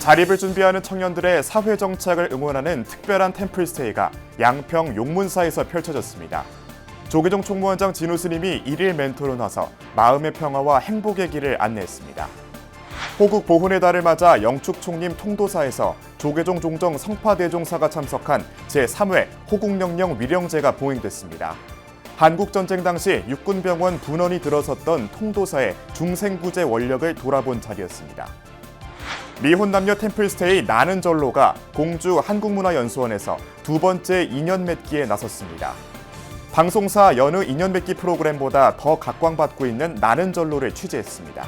자립을 준비하는 청년들의 사회 정착을 응원하는 특별한 템플스테이가 양평 용문사에서 펼쳐졌습니다. 조계종 총무원장 진우 스님이 1일 멘토로 나서 마음의 평화와 행복의 길을 안내했습니다. 호국 보훈의 달을 맞아 영축총림 통도사에서 조계종 종정 성파대종사가 참석한 제3회 호국영령 위령제가 봉행됐습니다. 한국전쟁 당시 육군병원 분원이 들어섰던 통도사의 중생구제 원력을 돌아본 자리였습니다. 미혼 남녀 템플스테이 나는 절로가 공주 한국문화연수원에서 두 번째 인연 맺기에 나섰습니다. 방송사 여느 인연 맺기 프로그램보다 더 각광받고 있는 나는 절로를 취재했습니다.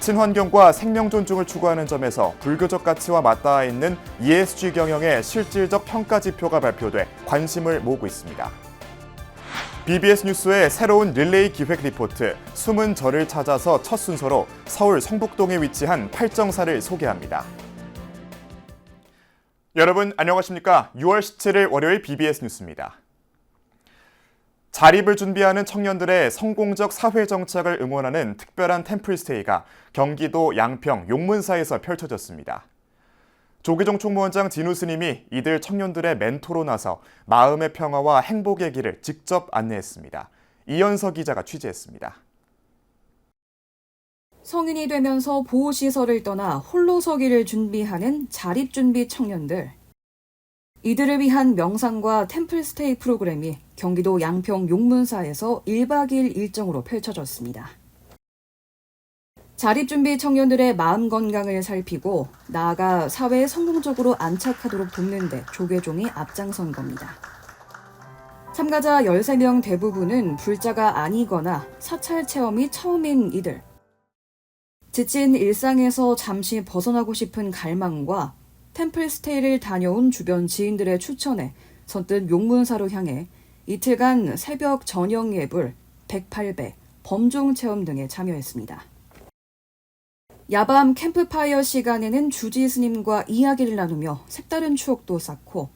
친환경과 생명 존중을 추구하는 점에서 불교적 가치와 맞닿아 있는 ESG 경영의 실질적 평가 지표가 발표돼 관심을 모으고 있습니다. BBS 뉴스의 새로운 릴레이 기획 리포트 숨은 절을 찾아서 첫 순서로 서울 성북동에 위치한 팔정사를 소개합니다. 여러분 안녕하십니까? 6월 17일 월요일 BBS 뉴스입니다. 자립을 준비하는 청년들의 성공적 사회 정착을 응원하는 특별한 템플스테이가 경기도 양평 용문사에서 펼쳐졌습니다. 조계종 총무원장 진우 스님이 이들 청년들의 멘토로 나서 마음의 평화와 행복의 길을 직접 안내했습니다. 이현서 기자가 취재했습니다. 성인이 되면서 보호시설을 떠나 홀로 서기를 준비하는 자립준비 청년들. 이들을 위한 명상과 템플스테이 프로그램이 경기도 양평 용문사에서 1박 2일 일정으로 펼쳐졌습니다. 자립준비 청년들의 마음 건강을 살피고 나아가 사회에 성공적으로 안착하도록 돕는 데 조계종이 앞장선 겁니다. 참가자 13명 대부분은 불자가 아니거나 사찰 체험이 처음인 이들. 지친 일상에서 잠시 벗어나고 싶은 갈망과 템플스테이를 다녀온 주변 지인들의 추천에 선뜻 용문사로 향해 이틀간 새벽 저녁 예불, 108배, 범종 체험 등에 참여했습니다. 야밤 캠프파이어 시간에는 주지 스님과 이야기를 나누며 색다른 추억도 쌓고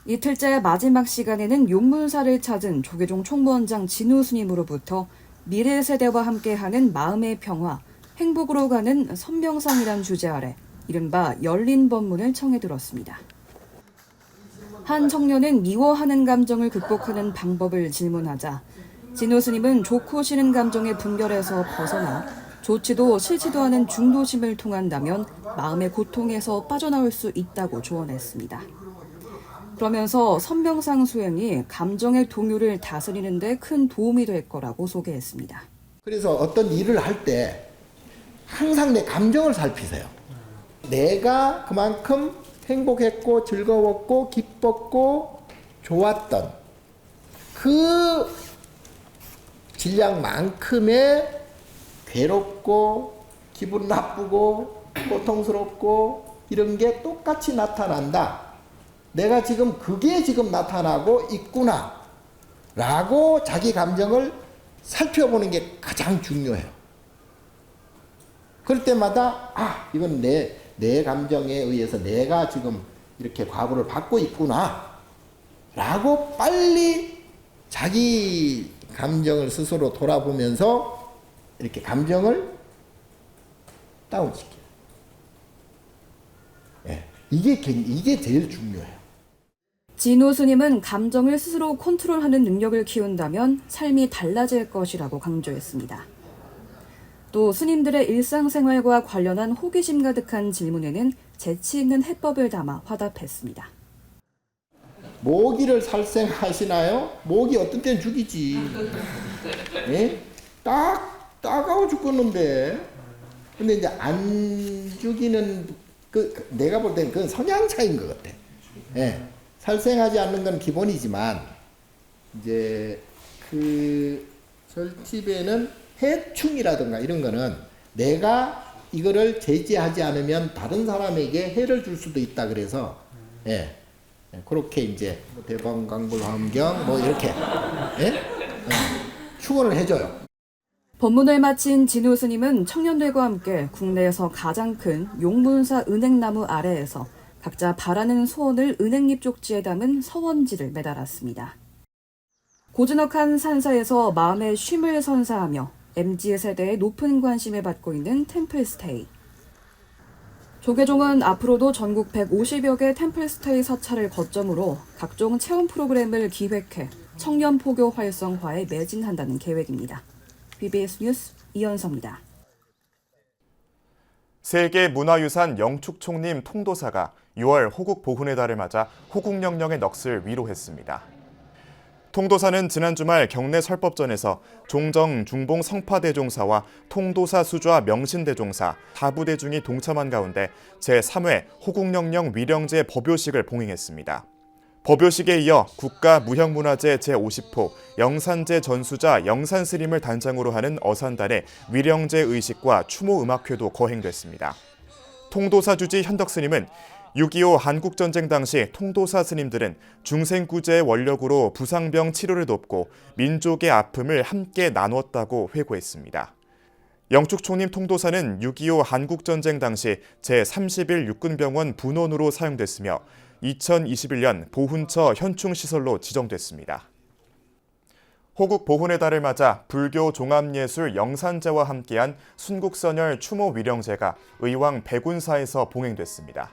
이틀째 마지막 시간에는 용문사를 찾은 조계종 총무원장 진우 스님으로부터 미래 세대와 함께하는 마음의 평화, 행복으로 가는 선명상이란 주제 아래 이른바 열린 법문을 청해 들었습니다. 한 청년은 미워하는 감정을 극복하는 방법을 질문하자 진우 스님은 좋고 싫은 감정의 분별에서 벗어나 좋지도 싫지도 않은 중도심을 통한다면 마음의 고통에서 빠져나올 수 있다고 조언했습니다. 그러면서 선명상 수행이 감정의 동요를 다스리는 데 큰 도움이 될 거라고 소개했습니다. 그래서 어떤 일을 할 때 항상 내 감정을 살피세요. 내가 그만큼 행복했고 즐거웠고 기뻤고 좋았던 그 질량만큼의 괴롭고 기분 나쁘고 고통스럽고 이런 게 똑같이 나타난다. 내가 지금 그게 지금 나타나고 있구나 라고 자기 감정을 살펴보는 게 가장 중요해요. 그럴 때마다 이건 내 감정에 의해서 내가 지금 이렇게 과거를 받고 있구나 라고 빨리 자기 감정을 스스로 돌아보면서 이렇게 감정을 다운시켜요. 이게 제일 중요해요. 진우 스님은 감정을 스스로 컨트롤하는 능력을 키운다면 삶이 달라질 것이라고 강조했습니다. 또 스님들의 일상생활과 관련한 호기심 가득한 질문에는 재치 있는 해법을 담아 화답했습니다. 모기를 살생하시나요? 모기 어떤 때는 죽이지. 예? 따가워 죽겠는데. 근데 이제 안 죽이는 내가 볼 때는 그건 성향 차이인 것 같아. 예. 살생하지 않는 건 기본이지만 이제 그 절집에는 해충이라든가 이런 거는 내가 이거를 제지하지 않으면 다른 사람에게 해를 줄 수도 있다 그래서 그렇게 이제 대방강불환경 이렇게 축원을 해줘요. 법문을 마친 진우 스님은 청년들과 함께 국내에서 가장 큰 용문사 은행나무 아래에서 각자 바라는 소원을 은행잎 쪽지에 담은 서원지를 매달았습니다. 고즈넉한 산사에서 마음의 쉼을 선사하며 MZ세대의 높은 관심을 받고 있는 템플스테이. 조계종은 앞으로도 전국 150여 개 템플스테이 사찰을 거점으로 각종 체험 프로그램을 기획해 청년 포교 활성화에 매진한다는 계획입니다. BBS 뉴스 이현서입니다. 세계문화유산 영축총림 통도사가 6월 호국 보훈의 달을 맞아 호국영령의 넋을 위로했습니다. 통도사는 지난 주말 경내 설법전에서 종정 중봉 성파대종사와 통도사 수좌 명신대종사 4부대중이 동참한 가운데 제3회 호국영령 위령제 법요식을 봉행했습니다. 법요식에 이어 국가무형문화재 제50호 영산제 전수자 영산스님을 단장으로 하는 어산단의 위령제 의식과 추모음악회도 거행됐습니다. 통도사 주지 현덕스님은 6.25 한국전쟁 당시 통도사 스님들은 중생구제의 원력으로 부상병 치료를 돕고 민족의 아픔을 함께 나눴다고 회고했습니다. 영축총림 통도사는 6.25 한국전쟁 당시 제31 육군병원 분원으로 사용됐으며 2021년 보훈처 현충시설로 지정됐습니다. 호국 보훈의 달을 맞아 불교 종합예술 영산제와 함께한 순국선열 추모 위령제가 의왕 백운사에서 봉행됐습니다.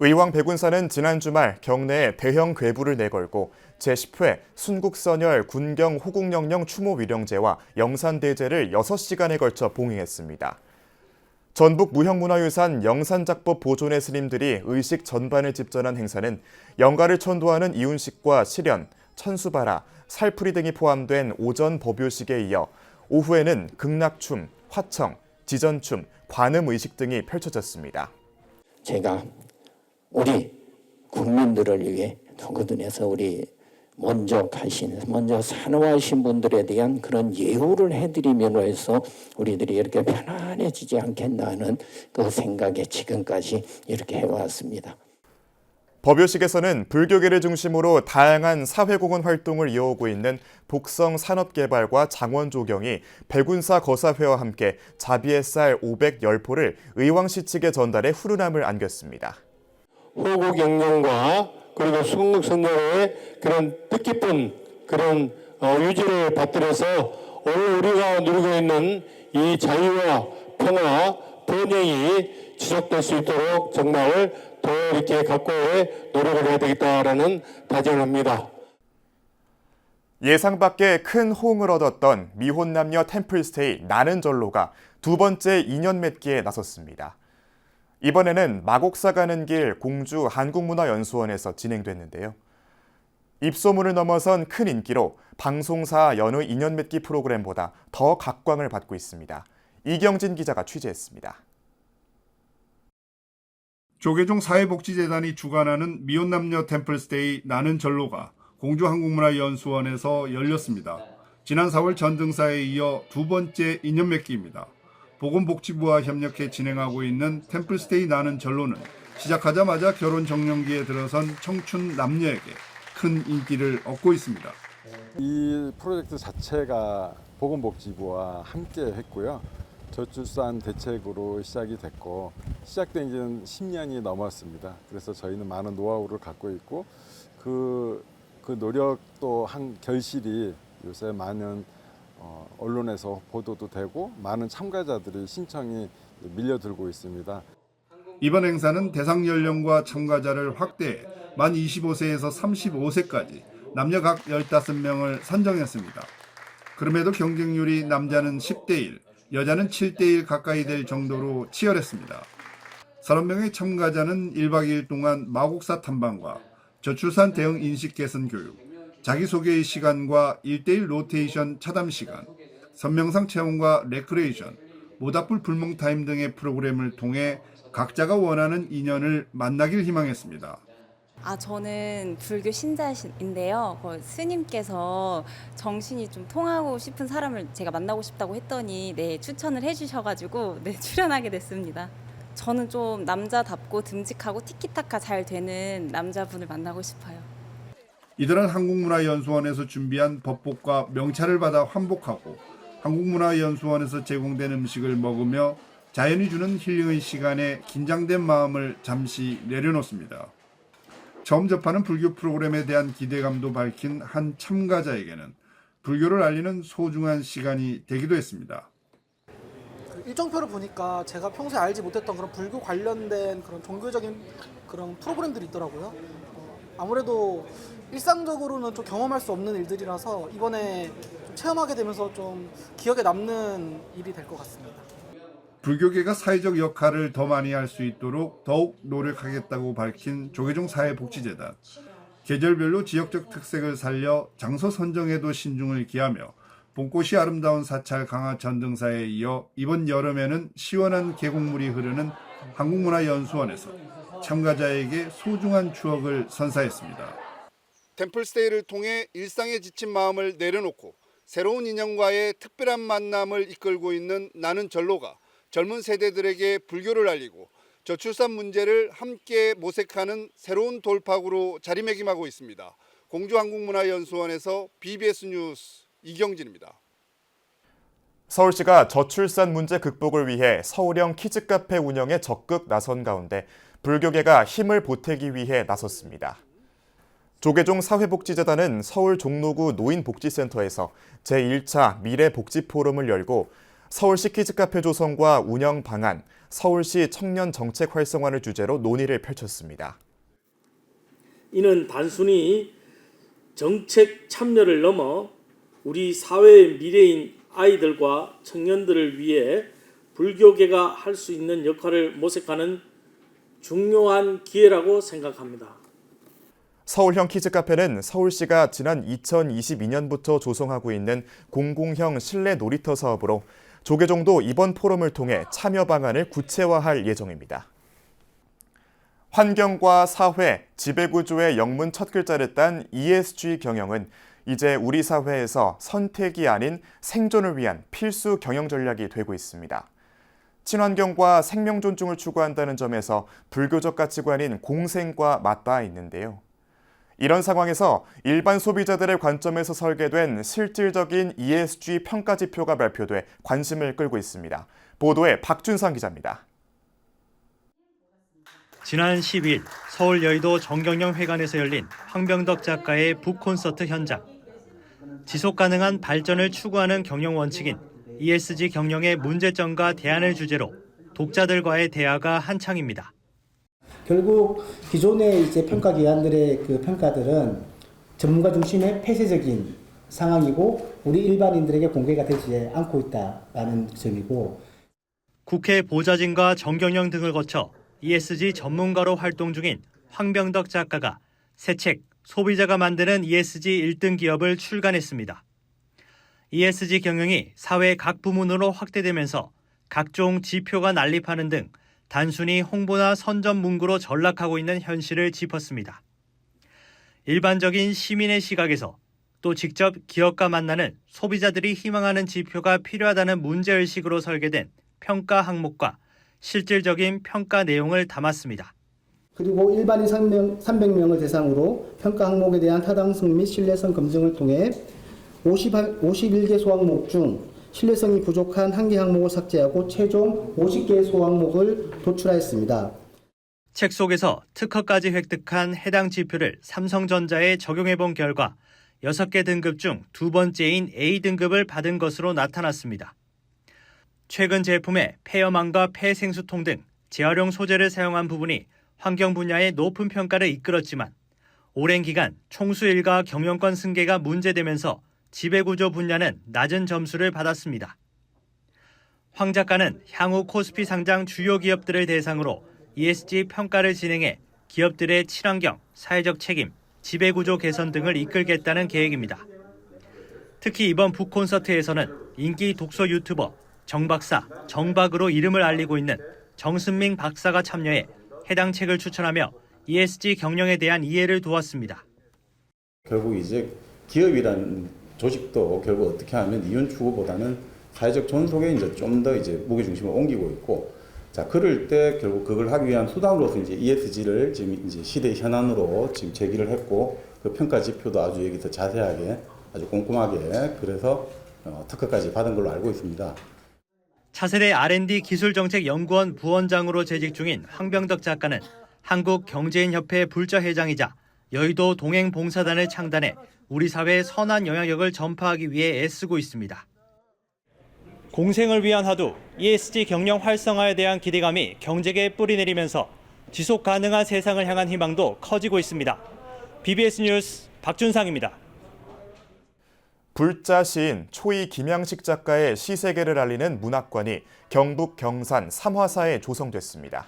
의왕 백운사는 지난 주말 경내에 대형 궤부를 내걸고 제10회 순국선열 군경 호국영령 추모 위령제와 영산대제를 6시간에 걸쳐 봉행했습니다. 전북 무형문화유산 영산작법 보존의 스님들이 의식 전반을 집전한 행사는 영가를 천도하는 이운식과 실현, 천수바라, 살풀이 등이 포함된 오전 법요식에 이어 오후에는 극락춤, 화청, 지전춤, 관음의식 등이 펼쳐졌습니다. 제가 우리 국민들을 위해 누구든에서 우리 먼저 산후하신 분들에 대한 그런 예우를 해드리면서 해서 우리들이 이렇게 편안해지지 않겠나는 그 생각에 지금까지 이렇게 해왔습니다. 법요식에서는 불교계를 중심으로 다양한 사회공헌 활동을 이어오고 있는 복성 산업개발과 장원조경이 백운사 거사회와 함께 자비의 쌀 510포를 의왕시 측에 전달해 훈훈함을 안겼습니다. 호국영령과 그리고 순국선열의 그런 뜻깊은 그런 유지를 받들어서 오늘 우리가 누리고 있는 이 자유와 평화, 번영이 지속될 수 있도록 정말 더 이렇게 각고의 노력을 해야 되겠다라는 다짐합니다. 예상 밖의 큰 호응을 얻었던 미혼남녀 템플스테이 나는 절로가 두 번째 인연 맺기에 나섰습니다. 이번에는 마곡사 가는 길 공주 한국문화연수원에서 진행됐는데요. 입소문을 넘어선 큰 인기로 방송사 여느 인연 맺기 프로그램보다 더 각광을 받고 있습니다. 이경진 기자가 취재했습니다. 조계종 사회복지재단이 주관하는 미혼남녀 템플스테이 나는 절로가 공주 한국문화연수원에서 열렸습니다. 지난 4월 전등사에 이어 두 번째 인연 맺기입니다. 보건복지부와 협력해 진행하고 있는 템플스테이 나는 절로는 시작하자마자 결혼 정년기에 들어선 청춘 남녀에게 큰 인기를 얻고 있습니다. 이 프로젝트 자체가 보건복지부와 함께 했고요. 저출산 대책으로 시작이 됐고 시작된 지는 10년이 넘었습니다. 그래서 저희는 많은 노하우를 갖고 있고 그 노력도 한 결실이 요새 많은 언론에서 보도도 되고 많은 참가자들이 신청이 밀려들고 있습니다. 이번 행사는 대상 연령과 참가자를 확대해 만 25세에서 35세까지 남녀 각 15명을 선정했습니다. 그럼에도 경쟁률이 남자는 10대1, 여자는 7대1 가까이 될 정도로 치열했습니다. 30명의 참가자는 1박 2일 동안 마곡사 탐방과 저출산 대응 인식 개선 교육, 자기소개의 시간과 1대1 로테이션 차담 시간, 선명상 체험과 레크레이션, 모닥불 불멍 타임 등의 프로그램을 통해 각자가 원하는 인연을 만나길 희망했습니다. 저는 불교 신자인데요. 스님께서 정신이 좀 통하고 싶은 사람을 제가 만나고 싶다고 했더니 추천을 해주셔가지고 출연하게 됐습니다. 저는 좀 남자답고 듬직하고 티키타카 잘 되는 남자분을 만나고 싶어요. 이들은 한국문화연수원에서 준비한 법복과 명찰을 받아 환복하고 한국문화연수원에서 제공된 음식을 먹으며 자연이 주는 힐링의 시간에 긴장된 마음을 잠시 내려놓습니다. 처음 접하는 불교 프로그램에 대한 기대감도 밝힌 한 참가자에게는 불교를 알리는 소중한 시간이 되기도 했습니다. 일정표를 보니까 제가 평소에 알지 못했던 그런 불교 관련된 그런 종교적인 그런 프로그램들이 있더라고요. 아무래도 일상적으로는 좀 경험할 수 없는 일들이라서 이번에 좀 체험하게 되면서 좀 기억에 남는 일이 될 것 같습니다. 불교계가 사회적 역할을 더 많이 할 수 있도록 더욱 노력하겠다고 밝힌 조계종 사회복지재단. 계절별로 지역적 특색을 살려 장소 선정에도 신중을 기하며 봄꽃이 아름다운 사찰 강화 전등사에 이어 이번 여름에는 시원한 계곡물이 흐르는 한국문화연수원에서 참가자에게 소중한 추억을 선사했습니다. 템플스테이를 통해 일상에 지친 마음을 내려놓고 새로운 인연과의 특별한 만남을 이끌고 있는 나는 전로가 젊은 세대들에게 불교를 알리고 저출산 문제를 함께 모색하는 새로운 돌파구로 자리매김하고 있습니다. 공주한국문화연수원에서 BBS 뉴스 이경진입니다. 서울시가 저출산 문제 극복을 위해 서울형 키즈카페 운영에 적극 나선 가운데 불교계가 힘을 보태기 위해 나섰습니다. 조계종 사회복지재단은 서울 종로구 노인복지센터에서 제1차 미래복지포럼을 열고 서울시 키즈카페 조성과 운영 방안, 서울시 청년 정책 활성화를 주제로 논의를 펼쳤습니다. 이는 단순히 정책 참여를 넘어 우리 사회의 미래인 아이들과 청년들을 위해 불교계가 할 수 있는 역할을 모색하는 중요한 기회라고 생각합니다. 서울형 키즈카페는 서울시가 지난 2022년부터 조성하고 있는 공공형 실내 놀이터 사업으로 조계종도 이번 포럼을 통해 참여 방안을 구체화할 예정입니다. 환경과 사회, 지배구조의 영문 첫 글자를 딴 ESG 경영은 이제 우리 사회에서 선택이 아닌 생존을 위한 필수 경영 전략이 되고 있습니다. 친환경과 생명 존중을 추구한다는 점에서 불교적 가치관인 공생과 맞닿아 있는데요. 이런 상황에서 일반 소비자들의 관점에서 설계된 실질적인 ESG 평가 지표가 발표돼 관심을 끌고 있습니다. 보도에 박준상 기자입니다. 지난 10일 서울 여의도 정경영회관에서 열린 황병덕 작가의 북콘서트 현장. 지속가능한 발전을 추구하는 경영 원칙인 ESG 경영의 문제점과 대안을 주제로 독자들과의 대화가 한창입니다. 결국 기존의 이제 평가 기관들의 그 평가들은 전문가 중심의 폐쇄적인 상황이고 우리 일반인들에게 공개가 되지 않고 있다라는 점이고, 국회 보좌진과 정경영 등을 거쳐 ESG 전문가로 활동 중인 황병덕 작가가 새 책 소비자가 만드는 ESG 1등 기업을 출간했습니다. ESG 경영이 사회 각 부문으로 확대되면서 각종 지표가 난립하는 등 단순히 홍보나 선전 문구로 전락하고 있는 현실을 짚었습니다. 일반적인 시민의 시각에서 또 직접 기업과 만나는 소비자들이 희망하는 지표가 필요하다는 문제의식으로 설계된 평가 항목과 실질적인 평가 내용을 담았습니다. 그리고 일반인 300명을 대상으로 평가 항목에 대한 타당성 및 신뢰성 검증을 통해 51개 소항목 중 신뢰성이 부족한 1개 항목을 삭제하고 최종 50개의 소항목을 도출하였습니다. 책 속에서 특허까지 획득한 해당 지표를 삼성전자에 적용해본 결과 6개 등급 중 두 번째인 A등급을 받은 것으로 나타났습니다. 최근 제품의 폐염망과 폐생수통 등 재활용 소재를 사용한 부분이 환경 분야의 높은 평가를 이끌었지만 오랜 기간 총수 일가 경영권 승계가 문제되면서 지배구조 분야는 낮은 점수를 받았습니다. 황 작가는 향후 코스피 상장 주요 기업들을 대상으로 ESG 평가를 진행해 기업들의 친환경, 사회적 책임, 지배구조 개선 등을 이끌겠다는 계획입니다. 특히 이번 북콘서트에서는 인기 독서 유튜버 정박사, 정박으로 이름을 알리고 있는 정승민 박사가 참여해 해당 책을 추천하며 ESG 경영에 대한 이해를 도왔습니다. 결국 이제 기업이라는 조직도 결국 어떻게 하면 이윤 추구보다는 사회적 존속에 이제 좀 더 이제 무게 중심을 옮기고 있고, 자 그럴 때 결국 그걸 하기 위한 수단으로서 이제 ESG를 지금 이제 시대 현안으로 지금 제기를 했고, 그 평가 지표도 아주 여기서 자세하게 아주 꼼꼼하게 그래서 특허까지 받은 걸로 알고 있습니다. 차세대 R&D 기술정책연구원 부원장으로 재직 중인 황병덕 작가는 한국경제인협회 불자회장이자 여의도 동행봉사단을 창단해 우리 사회의 선한 영향력을 전파하기 위해 애쓰고 있습니다. 공생을 위한 화두, ESG 경영 활성화에 대한 기대감이 경제계에 뿌리내리면서 지속 가능한 세상을 향한 희망도 커지고 있습니다. BBS 뉴스 박준상입니다. 불자 시인 초이 김양식 작가의 시세계를 알리는 문학관이 경북 경산 삼화사에 조성됐습니다.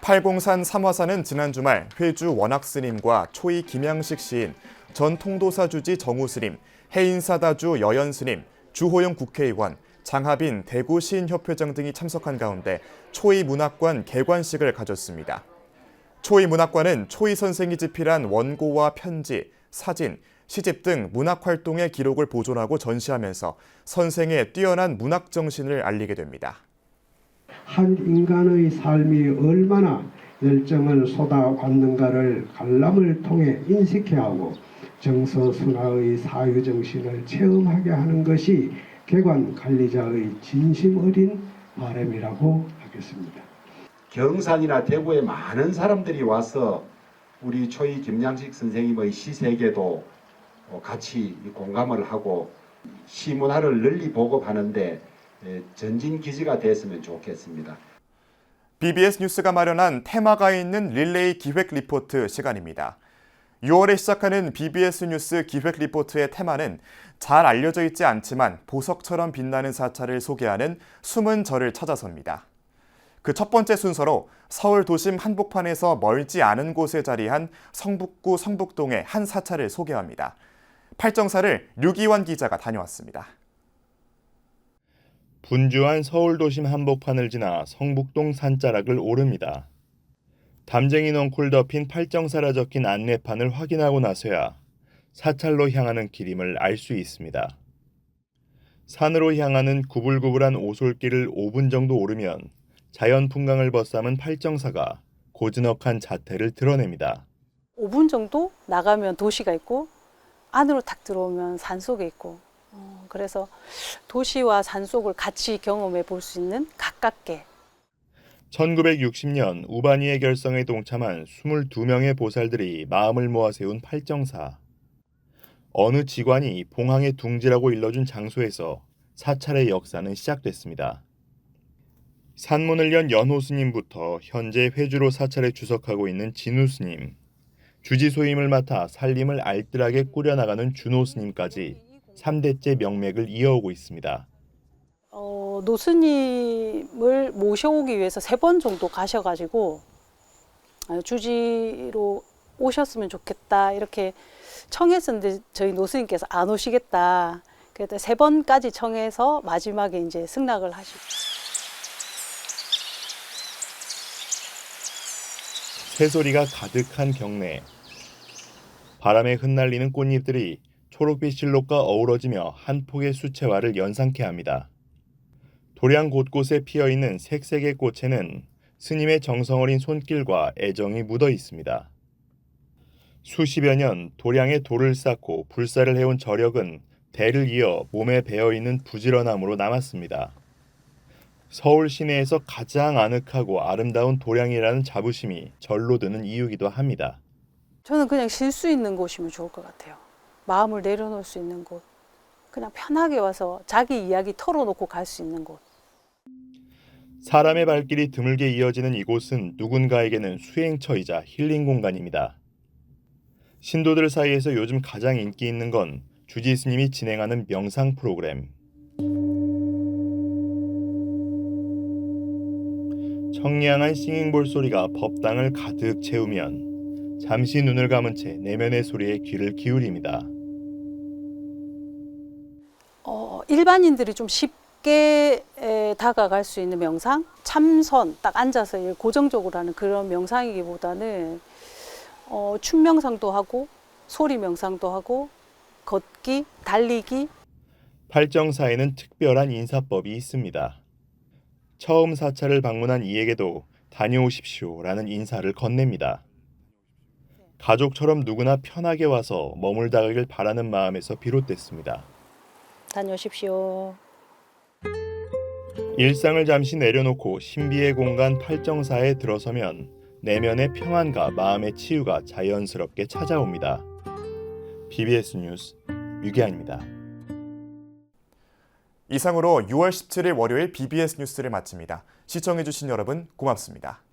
팔공산 삼화사는 지난 주말 회주 원학스님과 초이 김양식 시인, 전 통도사 주지 정우스님, 해인사다주 여연스님, 주호영 국회의원, 장하빈 대구시인협회장 등이 참석한 가운데 초이 문학관 개관식을 가졌습니다. 초이 문학관은 초이 선생이 집필한 원고와 편지, 사진, 시집 등 문학활동의 기록을 보존하고 전시하면서 선생의 뛰어난 문학 정신을 알리게 됩니다. 한 인간의 삶이 얼마나 열정을 쏟아붓는가를 관람을 통해 인식해야 하고 정서순화의 사유정신을 체험하게 하는 것이 개관 관리자의 진심 어린 바람이라고 하겠습니다. 경산이나 대구에 많은 사람들이 와서 우리 초이 김양식 선생님의 시세계도 같이 공감을 하고 시문화를 널리 보급하는데 전진기지가 됐으면 좋겠습니다. BBS 뉴스가 마련한 테마가 있는 릴레이 기획 리포트 시간입니다. 6월에 시작하는 BBS 뉴스 기획 리포트의 테마는 잘 알려져 있지 않지만 보석처럼 빛나는 사찰을 소개하는 숨은 절을 찾아서입니다. 그 첫 번째 순서로 서울 도심 한복판에서 멀지 않은 곳에 자리한 성북구 성북동의 한 사찰을 소개합니다. 팔정사를 류기환 기자가 다녀왔습니다. 분주한 서울 도심 한복판을 지나 성북동 산자락을 오릅니다. 담쟁이 넝쿨 덮인 팔정사라 적힌 안내판을 확인하고 나서야 사찰로 향하는 길임을 알 수 있습니다. 산으로 향하는 구불구불한 오솔길을 5분 정도 오르면 자연 풍광을 벗삼은 팔정사가 고즈넉한 자태를 드러냅니다. 5분 정도 나가면 도시가 있고 안으로 탁 들어오면 산속에 있고 그래서 도시와 산속을 같이 경험해 볼 수 있는 가깝게. 1960년 우반이의 결성에 동참한 22명의 보살들이 마음을 모아 세운 팔정사. 어느 지관이 봉황의 둥지라고 일러준 장소에서 사찰의 역사는 시작됐습니다. 산문을 연 연호스님부터 현재 회주로 사찰에 주석하고 있는 진우스님, 주지소임을 맡아 살림을 알뜰하게 꾸려나가는 준호스님까지 3대째 명맥을 이어오고 있습니다. 노스님을 모셔오기 위해서 3번 정도 가셔가지고 주지로 오셨으면 좋겠다 이렇게 청했었는데 저희 노스님께서 안 오시겠다. 그래서 3번까지 청해서 마지막에 이제 승낙을 하시고. 새소리가 가득한 경내. 바람에 흩날리는 꽃잎들이 초록빛 실록과 어우러지며 한 폭의 수채화를 연상케 합니다. 도량 곳곳에 피어있는 색색의 꽃에는 스님의 정성어린 손길과 애정이 묻어 있습니다. 수십여 년 도량에 돌을 쌓고 불사를 해온 저력은 대를 이어 몸에 배어있는 부지런함으로 남았습니다. 서울 시내에서 가장 아늑하고 아름다운 도량이라는 자부심이 절로 드는 이유기도 합니다. 저는 그냥 쉴 수 있는 곳이면 좋을 것 같아요. 마음을 내려놓을 수 있는 곳. 그냥 편하게 와서 자기 이야기 털어놓고 갈 수 있는 곳. 사람의 발길이 드물게 이어지는 이곳은 누군가에게는 수행처이자 힐링 공간입니다. 신도들 사이에서 요즘 가장 인기 있는 건 주지 스님이 진행하는 명상 프로그램. 청량한 싱잉볼 소리가 법당을 가득 채우면 잠시 눈을 감은 채 내면의 소리에 귀를 기울입니다. 일반인들이 좀 쉽게 다가갈 수 있는 명상? 참선, 딱 앉아서 고정적으로 하는 그런 명상이기보다는 춤 명상도 하고 소리 명상도 하고 걷기, 달리기. 팔정사에는 특별한 인사법이 있습니다. 처음 사찰을 방문한 이에게도 다녀오십시오라는 인사를 건넵니다. 가족처럼 누구나 편하게 와서 머물다가길 바라는 마음에서 비롯됐습니다. 다녀오십시오. 일상을 잠시 내려놓고 신비의 공간 팔정사에 들어서면 내면의 평안과 마음의 치유가 자연스럽게 찾아옵니다. BBS 뉴스 유기환입니다. 이상으로 6월 17일 월요일 BBS 뉴스를 마칩니다. 시청해주신 여러분 고맙습니다.